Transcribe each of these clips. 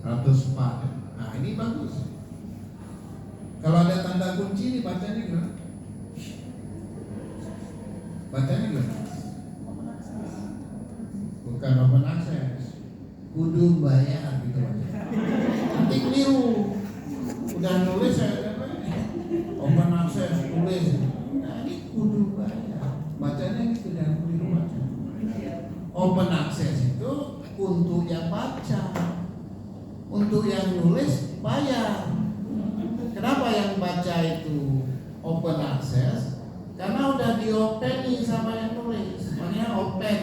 104. Nah ini bagus. Kalau ada tanda kunci ini bacanya gimana? Bacanya gimana? Bukan open access, kudu bayar gitu aja. Nanti keliru. Udah nulis saya open access tulis. Nah ini kudu bayar. Bacanya gitu, jangan keliru baca. Open access itu untuk yang baca, untuk yang nulis bayar. Kenapa yang baca itu open access? Karena udah diopeni sama yang nulis, makanya open.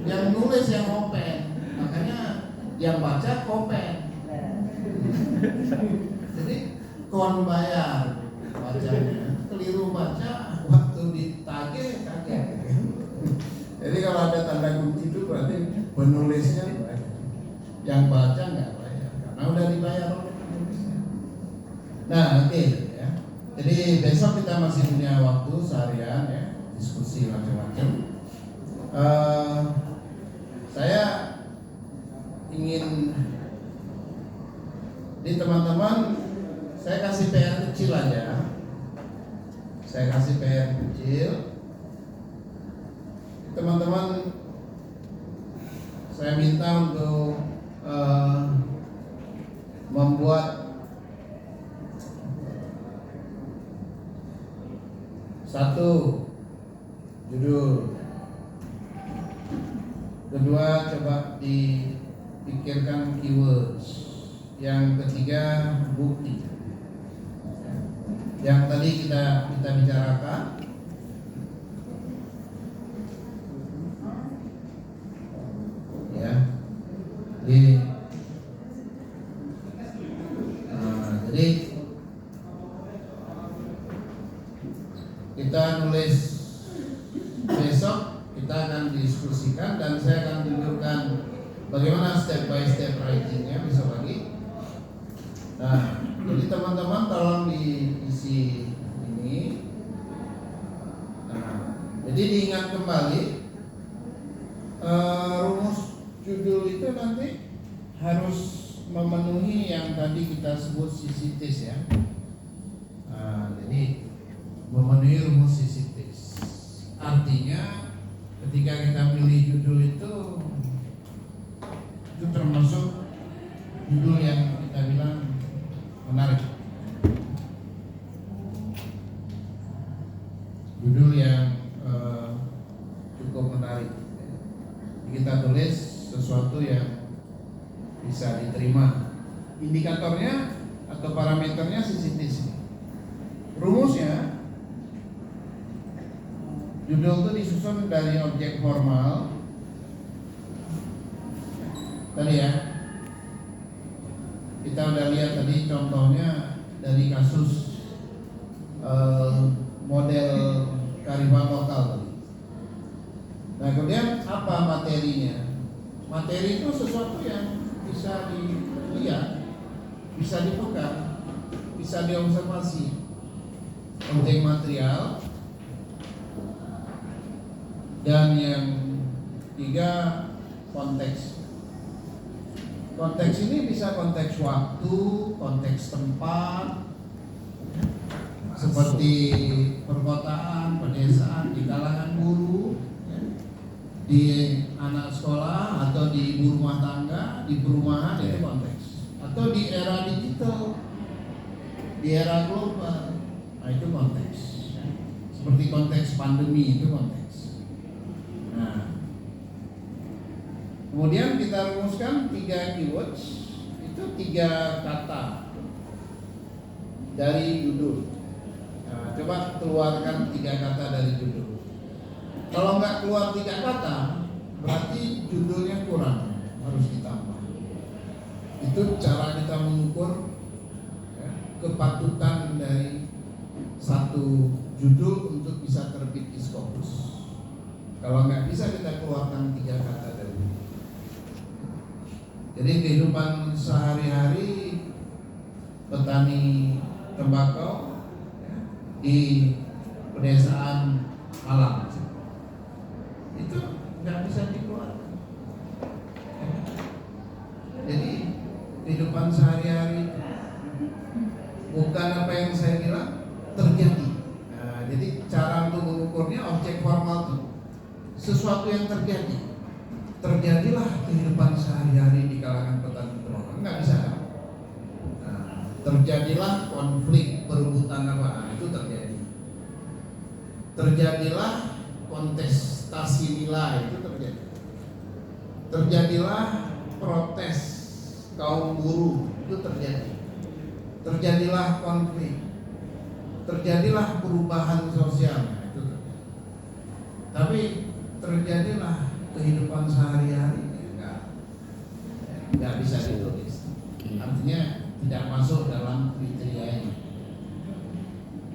Yang nulis yang open, makanya yang baca open. Jadi kon bayar bacanya, keliru baca waktu ditagih kaget. Jadi kalau ada tanda kunci itu berarti penulisnya bayar, yang baca nggak bayar karena udah dibayar oleh penulisnya. Nah oke ya. Jadi besok kita masih punya waktu seharian ya, diskusi macam-macam. Saya ingin di teman-teman, saya kasih PR kecil aja. Saya kasih PR kecil. Teman-teman, saya minta untuk membuat satu judul, kedua coba dipikirkan keywords, yang ketiga bukti. Yang tadi kita bicarakan, ya, jadi kita nulis besok, kita akan diskusikan dan saya akan tunjukkan bagaimana step by step writingnya besok lagi. Nah, jadi teman-teman tolong diisi ini. Nah, jadi diingat kembali rumus judul itu nanti harus memenuhi yang tadi kita sebut sisitis ya. Nah, jadi memenuhi rumus sisitis. Artinya ketika kita pilih judul itu termasuk judul yang kita bilang menarik, judul yang cukup menarik. Kita tulis sesuatu yang bisa diterima. Indikatornya atau parameternya sisitis. Rumusnya, judul itu disusun dari objek formal tadi ya. Kita udah lihat tadi contohnya dari kasus model kearifan lokal tadi. Nah kemudian apa materinya? Materi itu sesuatu yang bisa dilihat, bisa dipegang, bisa diobservasi. Objek material. Dan yang tiga, konteks. Konteks ini bisa konteks waktu, konteks tempat, seperti perkotaan, pedesaan, di kalangan guru, di anak sekolah atau di ibu rumah tangga, di perumahan, itu konteks. Atau di era digital, di era global, nah itu konteks. Seperti konteks pandemi itu konteks. Nah, kemudian kita rumuskan 3 keywords, itu 3 kata dari judul. Nah, coba keluarkan 3 kata dari judul. Kalau nggak keluar 3 kata, berarti judulnya kurang, harus ditambah. Itu cara kita mengukur ya, kepatutan dari satu judul untuk bisa terbit di Scopus. Kalau nggak bisa kita keluarkan 3 kata dari judul. Jadi kehidupan sehari-hari petani tembakau ya, di pedesaan Malang itu nggak bisa dikeluarkan. Jadi kehidupan sehari-hari, bukan apa yang saya bilang terjadi. Nah, jadi cara untuk mengukurnya objek formal itu sesuatu yang terjadi. Terjadilah kehidupan sehari-hari di kalangan petani ternak, nggak bisa. Nah, terjadilah konflik perebutan apa, nah, itu terjadi. Terjadilah kontestasi nilai, itu terjadi. Terjadilah protes kaum buruh, itu terjadi. Terjadilah konflik, terjadilah perubahan sosial, nah, itu terjadi. Tapi terjadilah kehidupan sehari-hari, nggak bisa ditulis. Artinya tidak masuk dalam kriteria ini.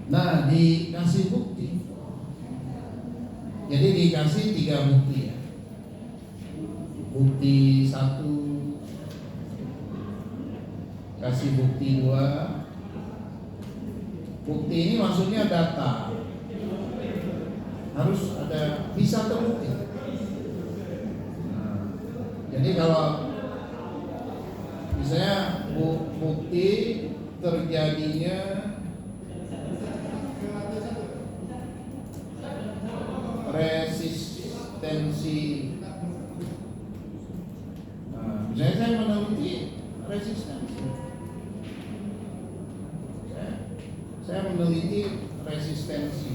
Nah, dikasih bukti. Jadi dikasih 3 bukti ya. Bukti 1, kasih bukti 2. Bukti ini maksudnya data. Harus ada, bisa terbukti. Jadi kalau misalnya bukti terjadinya resistensi, misalnya saya meneliti resistensi, saya meneliti resistensi,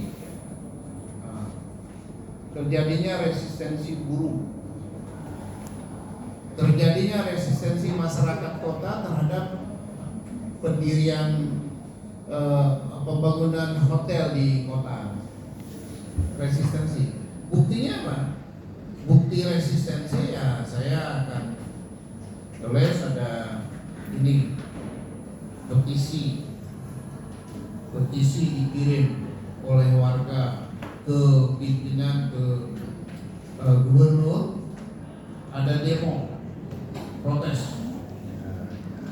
terjadinya resistensi buruh, terjadinya resistensi masyarakat kota terhadap pendirian pembangunan hotel di kota. Resistensi. Buktinya apa? Bukti resistensi ya saya akan tulis ada ini petisi dikirim oleh warga ke pimpinan, ke gubernur, ada demo protes,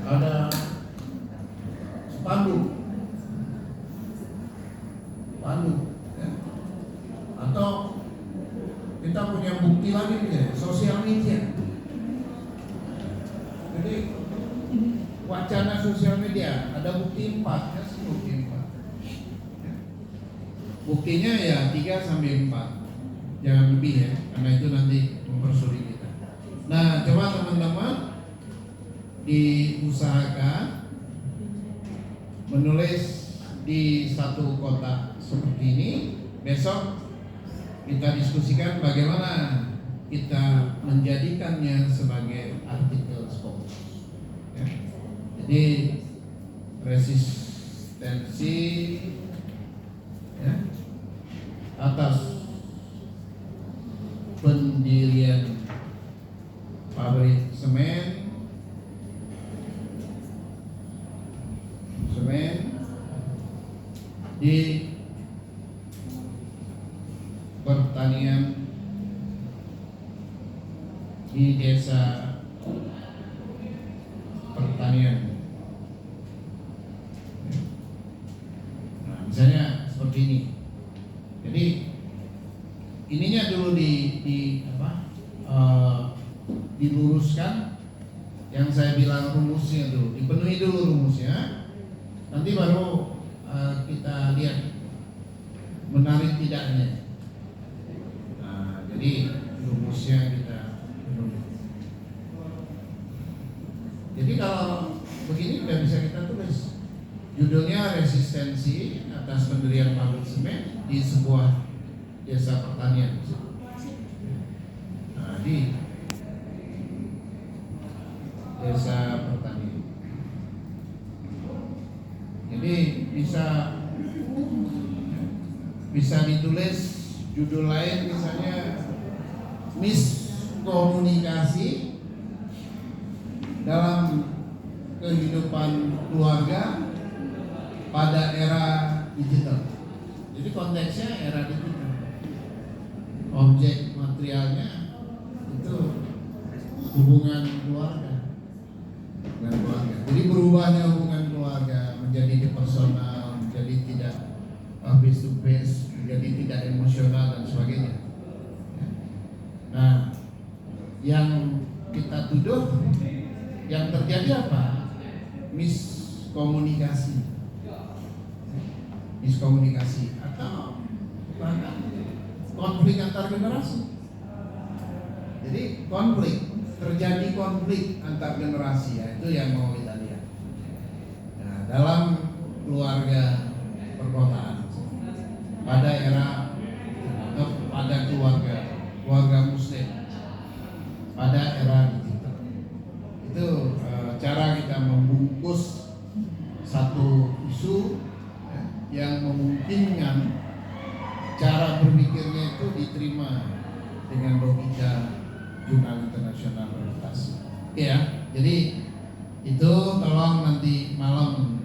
ada spanduk ya. Atau kita punya bukti lagi nih, sosial media. Jadi wacana sosial media ada bukti 4 ya, bukti 4. Buktinya ya 3 sampai 4, jangan lebih ya, karena itu nanti mempersulit kita. Nah, coba teman-teman diusahakan menulis di satu kotak seperti ini. Besok kita diskusikan bagaimana kita menjadikannya sebagai artikel sponsor. Ya. Jadi resistensi ya, atas pendirian pabrik semen di pertanian di desa pertanian. Nah, misalnya seperti ini. Jadi ininya dulu diluruskan, yang saya bilang rumusnya dulu, dipenuhi dulu rumusnya. Nanti baru kita lihat menarik tidaknya. Nah, jadi rumusnya kita penuhi. Jadi kalau begini udah bisa kita tulis. Judulnya resistensi atas pendirian pabrik semen di sebuah desa pertanian. Nah, di desa pertanian. Jadi bisa ditulis judul lain, misalnya miskomunikasi dalam kehidupan keluarga pada era digital. Jadi konteksnya era digital. Objek materialnya itu hubungan keluarga. Jadi berubahnya hubungan keluarga menjadi depersonal, menjadi tidak face to face, menjadi tidak emosional dan sebagainya. Nah, yang kita tuduh yang terjadi apa? miskomunikasi atau bahkan konflik antar generasi. Jadi terjadi konflik antar generasi, ya, itu yang mau kita lihat. Nah, dalam keluarga perkotaan pada era atau pada keluarga muslim pada era digital itu cara kita membungkus satu isu yang memungkinkan cara berpikirnya itu diterima dengan logika jurnal internasional reputasi. Ya, jadi itu tolong nanti malam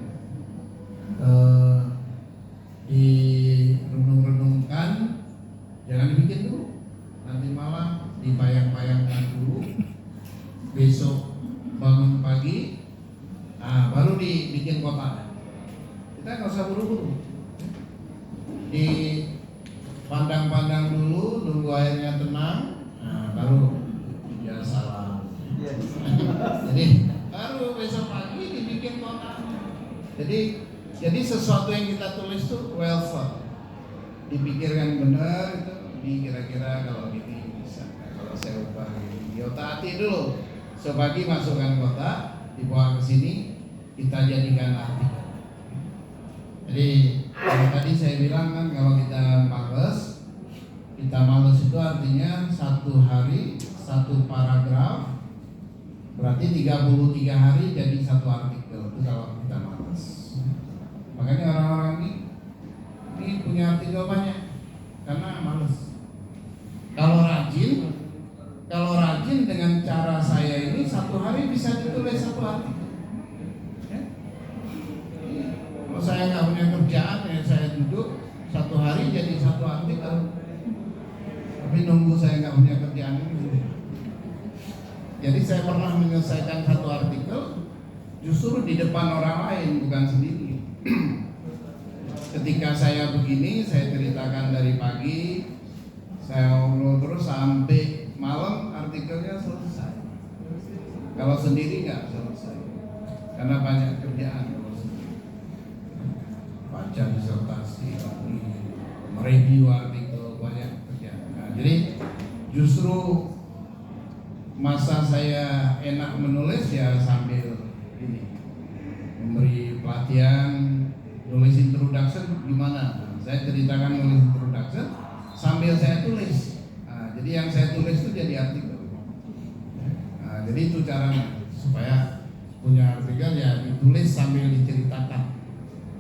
direnung-renungkan, jangan dibikin dulu. Nanti malam dibayang-bayangkan dulu. Besok bangun pagi, baru dibikin kotak. Kita nggak usah buru-buru. Dipandang-pandang dulu, nunggu airnya tenang, baru ya salah. Jadi baru besok pagi dibikin kotak. Jadi sesuatu yang kita tulis itu well thought, dipikirkan benar itu. Ini kira-kira kalau ini bisa, kalau saya ubah ini, diotak-atik dulu. Sebagi masukkan kotak, dibawa ke sini, kita jadikan artikel. Jadi kalau tadi saya bilang kan kalau kita males itu artinya satu hari satu paragraf, berarti 33 hari jadi satu artikel. Itu kalau kita males. Makanya orang-orang ini punya artikel banyak karena males. Kalau rajin dengan cara saya ini satu hari bisa ditulis satu artikel. Ya? Kalau saya nggak punya kerjaan, ya saya duduk satu hari jadi satu artikel. Tapi nunggu saya nggak punya kerjaan ini. Jadi saya pernah menyelesaikan satu artikel justru di depan orang lain, bukan sendiri. Ketika saya begini, saya ceritakan dari pagi, saya ngobrol terus sampai malam, artikelnya selesai. Kalau sendiri nggak selesai, karena banyak kerjaan. Kalau sendiri baca disertasi, mereview artikel, banyak kerjaan. Nah, jadi justru masa saya enak menulis ya sambil ini memberi pelatihan, nulis introduction gimana. Saya ceritakan nulis introduction sambil saya tulis. Jadi yang saya tulis itu jadi artikel. Jadi itu caranya supaya punya artikel ya ditulis sambil diceritakan.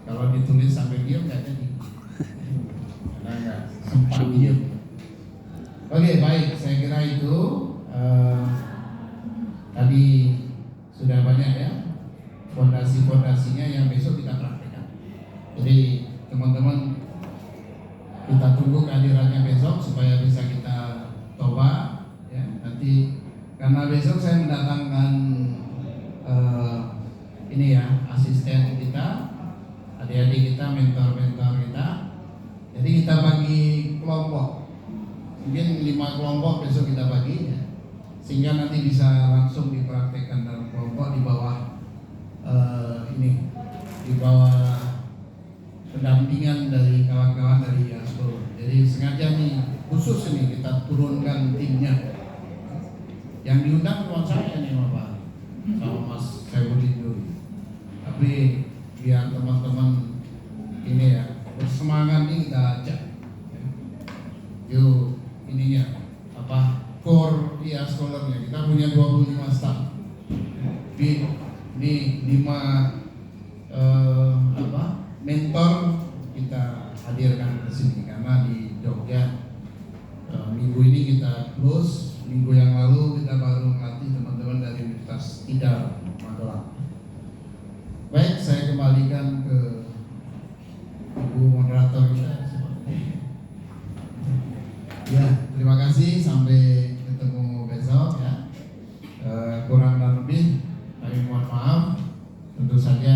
Kalau ditulis sambil diam nggak jadi. Karena nggak sempat diam. Oke, baik, saya kira itu tadi sudah banyak ya fondasi-fondasinya yang besok kita praktekkan. Jadi teman-teman kita tunggu kehadirannya besok supaya bisa kita coba ya. Nanti karena besok saya mendatangkan ini ya asisten kita, adik-adik kita, mentor-mentor kita. Jadi kita bagi kelompok, mungkin 5 kelompok besok kita bagi ya. Sehingga nanti bisa langsung dipraktekkan dalam kelompok di bawah di bawah pendampingan dari kawan-kawan dari Yasko. Jadi sengaja nih khusus ini kita turunkan timnya. Yang diundang cuma saya nih Bapak sama Mas Saifudin dulu. Tapi biar teman-teman ini ya bersemangat nih kita ajak. Yuk ininya apa core scholarnya kita punya 25 staff. Ini 5 mentor kita hadirkan ke sini karena di Jogja minggu ini kita close, minggu yang lalu kita baru melatih teman-teman dari Universitas Tidar Magelang. Baik, saya kembalikan ke Ibu moderator kita. Ya, terima kasih, sampai ketemu besok ya. Kurang dan lebih kami mohon maaf. Tentu saja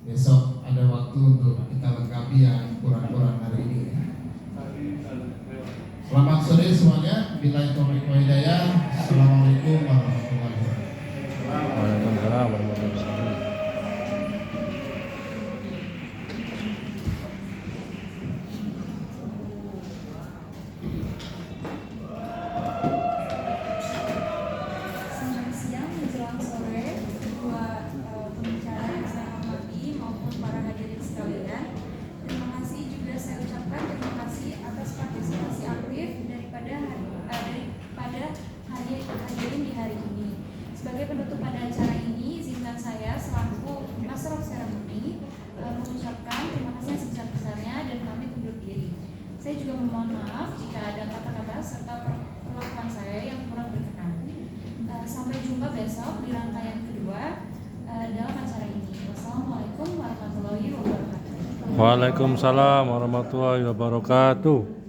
besok ada waktu untuk kita lengkapi yang kurang-kurang hari ini. Selamat sore semuanya. Billahi taufiq wal hidayah. Assalamualaikum warahmatullahi wabarakatuh. Waalaikumsalam warahmatullahi wabarakatuh. jumpa besok di rangkaian kedua dalam acara ini. Wassalamualaikum warahmatullahi wabarakatuh. Waalaikumsalam warahmatullahi wabarakatuh.